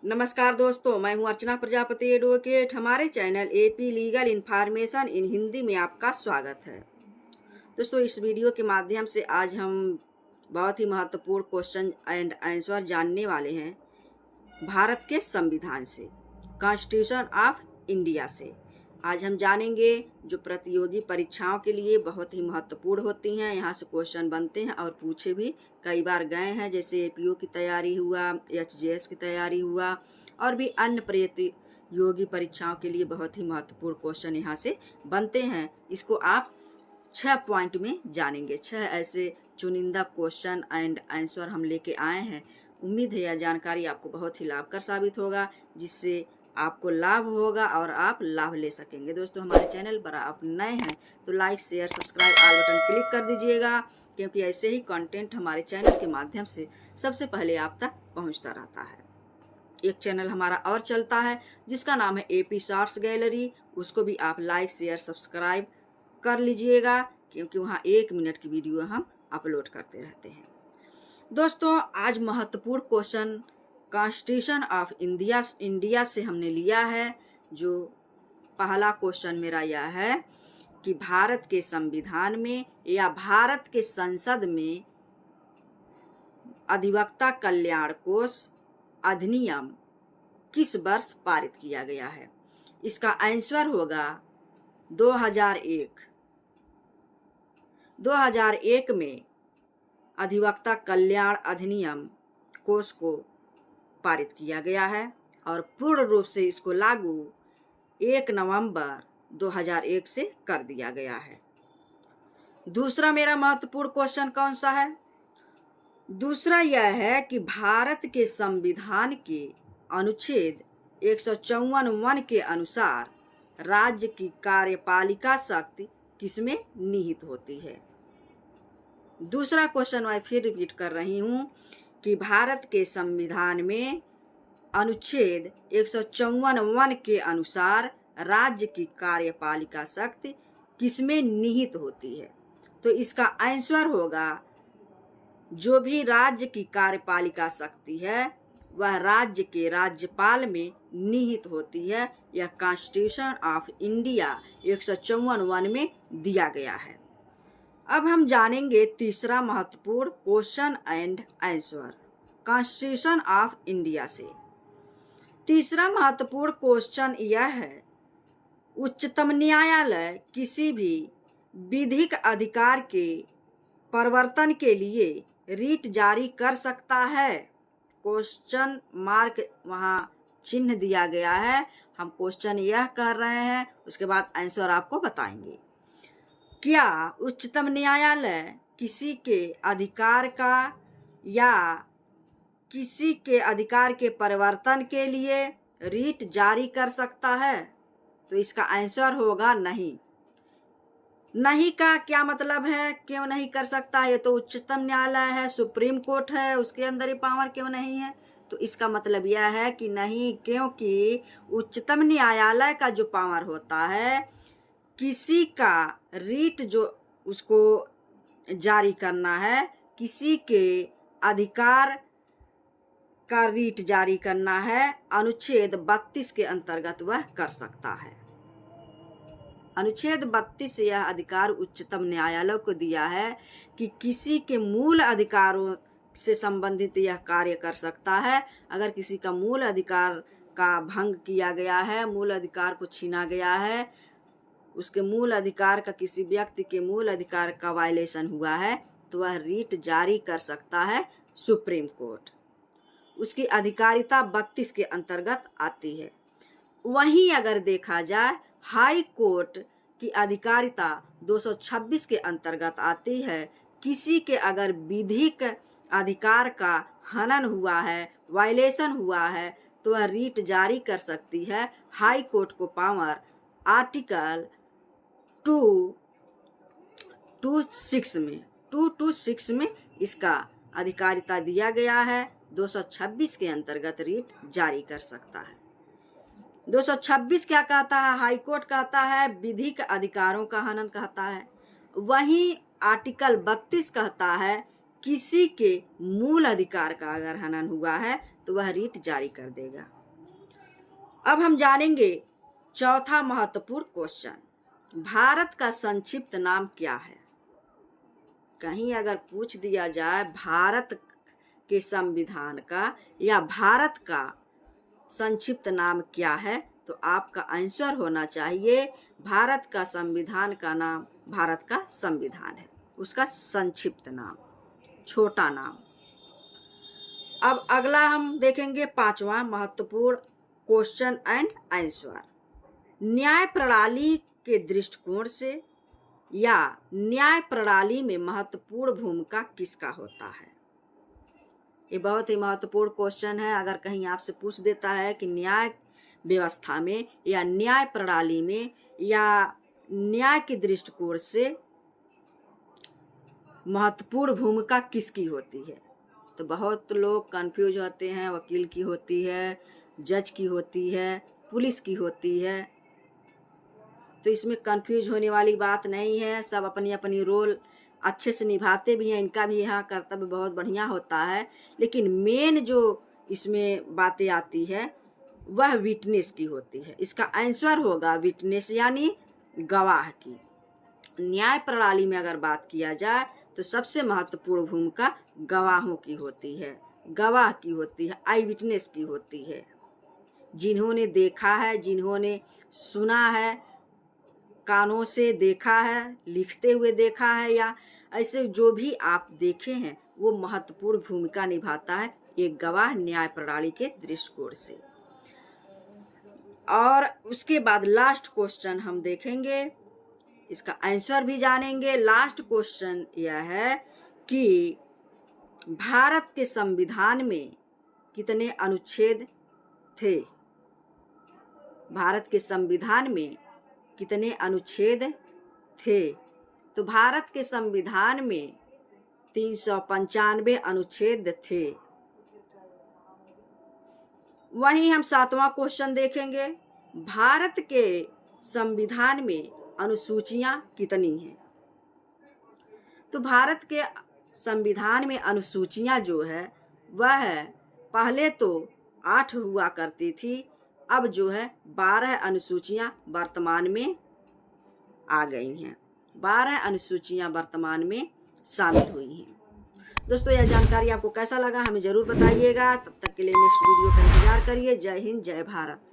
नमस्कार दोस्तों, मैं हूं अर्चना प्रजापति एडवोकेट। हमारे channel AP legal information in Hindi में आपका स्वागत है। दोस्तों, इस वीडियो के माध्यम से आज हम बहुत ही महत्वपूर्ण क्वेश्चन एंड आंसर जानने वाले हैं भारत के संविधान से, कॉन्स्टिट्यूशन ऑफ इंडिया से। आज हम जानेंगे जो प्रतियोगी परीक्षाओं के लिए बहुत ही महत्वपूर्ण होती हैं, यहाँ से क्वेश्चन बनते हैं और पूछे भी कई बार गए हैं, जैसे एपीओ की तैयारी हुआ, एचजेएस की तैयारी हुआ और भी अन्य प्रतियोगी परीक्षाओं के लिए बहुत ही महत्वपूर्ण क्वेश्चन यहाँ से बनते हैं। इसको आप 6 पॉइंट में जानेंगे। 6 ऐसे चुनिंदा क्वेश्चन एंड आंसर हम लेके आए हैं। उम्मीद है यह जानकारी आपको बहुत ही लाभकर साबित होगा, जिससे आपको लाभ होगा और आप लाभ ले सकेंगे। दोस्तों, हमारे चैनल पर आप नए हैं तो like share subscribe all button click कर दीजिएगा, क्योंकि ऐसे ही कंटेंट हमारे चैनल के माध्यम से सबसे पहले आप तक पहुंचता रहता है। एक चैनल हमारा और चलता है जिसका नाम है एपी शॉर्ट्स गैलरी, उसको भी आप लाइक शेयर सब्सक्राइब कर लीजिएगा, क्योंकि वहाँ 1 मिनट की वीडियो हम अपलोड करते रहते हैं। दोस्तों, आज महत्वपूर्ण क्वेश्चन कॉन्स्टिट्यूशन ऑफ इंडिया से हमने लिया है। जो पहला क्वेश्चन मेरा यह है कि भारत के संविधान में या भारत के संसद में अधिवक्ता कल्याण कोष अधिनियम किस वर्ष पारित किया गया है? इसका आंसर होगा 2001। 2001 में अधिवक्ता कल्याण अधिनियम कोष को पारित किया गया है और पूर्ण रूप से इसको लागू 1 नवंबर 2001 से कर दिया गया है। दूसरा मेरा महत्वपूर्ण क्वेश्चन कौन सा है? दूसरा यह है कि भारत के संविधान के अनुच्छेद 154(1) के अनुसार राज्य की कार्यपालिका शक्ति किसमें निहित होती है? दूसरा क्वेश्चन मैं फिर रिपीट कर रही हूँ कि भारत के संविधान में अनुच्छेद 154(1) के अनुसार राज्य की कार्यपालिका शक्ति किसमें निहित होती है? तो इसका आंसर होगा जो भी राज्य की कार्यपालिका शक्ति है वह राज्य के राज्यपाल में निहित होती है। यह कॉन्स्टिट्यूशन ऑफ इंडिया 154(1) में दिया गया है। अब हम जानेंगे तीसरा महत्वपूर्ण question and answer constitution of India से। तीसरा महत्वपूर्ण क्वेश्चन यह है, उच्चतम न्यायालय किसी भी विधिक अधिकार के परिवर्तन के लिए रीट जारी कर सकता है? क्वेश्चन मार्क वहाँ चिन्ह दिया गया है। हम क्वेश्चन यह कर रहे हैं, उसके बाद आंसर आपको बताएंगे। क्या उच्चतम न्यायालय किसी के अधिकार का या किसी के अधिकार के परिवर्तन के लिए रीट जारी कर सकता है? तो इसका आंसर होगा नहीं। नहीं का क्या मतलब है? क्यों नहीं कर सकता है? ये तो उच्चतम न्यायालय है, सुप्रीम कोर्ट है, उसके अंदर ये पावर क्यों नहीं है? तो इसका मतलब यह है कि नहीं, क्योंकि उच्चतम न्यायालय का जो पावर होता है, किसी का रीट जो उसको जारी करना है, किसी के अधिकार का रीट जारी करना है, अनुच्छेद 32 के अंतर्गत वह कर सकता है। अनुच्छेद 32 से यह अधिकार उच्चतम न्यायालय को दिया है कि किसी के मूल अधिकारों से संबंधित यह कार्य कर सकता है। अगर किसी का मूल अधिकार का भंग किया गया है, मूल अधिकार को छीना गया है, उसके मूल अधिकार का, किसी व्यक्ति के मूल अधिकार का वायलेशन हुआ है, तो वह रीट जारी कर सकता है सुप्रीम कोर्ट। उसकी अधिकारिता 32 के अंतर्गत आती है। वहीं अगर देखा जाए, हाई कोर्ट की अधिकारिता 226 के अंतर्गत आती है। किसी के अगर विधिक अधिकार का हनन हुआ है, वायलेशन हुआ है, तो वह रीट जारी कर सकती है। हाई कोर्ट को पावर आर्टिकल 226 में इसका अधिकारिता दिया गया है। 226 के अंतर्गत रीट जारी कर सकता है। 226 क्या कहता है? हाई कोर्ट कहता है विधिक अधिकारों का हनन कहता है। वहीं आर्टिकल 32 कहता है किसी के मूल अधिकार का अगर हनन हुआ है तो वह रीट जारी कर देगा। अब हम जानेंगे चौथा महत्वपूर्ण क्वेश्चन, भारत का संक्षिप्त नाम क्या है। कहीं अगर पूछ दिया जाए भारत के संविधान का या भारत का संक्षिप्त नाम क्या है, तो आपका आंसर होना चाहिए भारत का संविधान का नाम भारत का संविधान है, उसका संक्षिप्त नाम, छोटा नाम। अब अगला हम देखेंगे पांचवा महत्वपूर्ण क्वेश्चन एंड आंसर, न्याय प्रणाली के दृष्टिकोण से या न्याय प्रणाली में महत्वपूर्ण भूमिका किसका होता है। ये बहुत ही महत्वपूर्ण क्वेश्चन है। अगर कहीं आपसे पूछ देता है कि न्याय व्यवस्था में या न्याय प्रणाली में या न्याय के दृष्टिकोण से महत्वपूर्ण भूमिका किसकी होती है, तो बहुत लोग कंफ्यूज होते हैं। वकील की होती है, जज की होती है, पुलिस की होती है। तो इसमें कंफ्यूज होने वाली बात नहीं है। सब अपनी अपनी रोल अच्छे से निभाते भी हैं, इनका भी यहाँ कर्तव्य बहुत बढ़िया होता है। लेकिन मेन जो इसमें बातें आती है वह विटनेस की होती है। इसका आंसर होगा विटनेस यानी गवाह की। न्याय प्रणाली में अगर बात किया जाए तो सबसे महत्वपूर्ण भूमिका गवाहों की होती है, गवाह की होती है, आई विटनेस की होती है, जिन्होंने देखा है, जिन्होंने सुना है, कानों से देखा है, लिखते हुए देखा है, या ऐसे जो भी आप देखे हैं वो महत्वपूर्ण भूमिका निभाता है एक गवाह न्याय प्रणाली के दृष्टिकोण से। और उसके बाद लास्ट क्वेश्चन हम देखेंगे, इसका आंसर भी जानेंगे। लास्ट क्वेश्चन यह है कि भारत के संविधान में कितने अनुच्छेद थे। भारत के संविधान में कितने अनुच्छेद थे, तो भारत के संविधान में 395 अनुच्छेद थे। वहीं हम सातवां क्वेश्चन देखेंगे, भारत के संविधान में अनुसूचियां कितनी हैं। तो भारत के संविधान में अनुसूचियां जो है वह पहले तो 8 हुआ करती थी, अब जो है 12 अनुसूचियां वर्तमान में आ गई हैं। 12 अनुसूचियां वर्तमान में शामिल हुई हैं। दोस्तों, यह जानकारी आपको कैसा लगा हमें ज़रूर बताइएगा। तब तक के लिए नेक्स्ट वीडियो का इंतजार करिए। जय हिंद, जय भारत।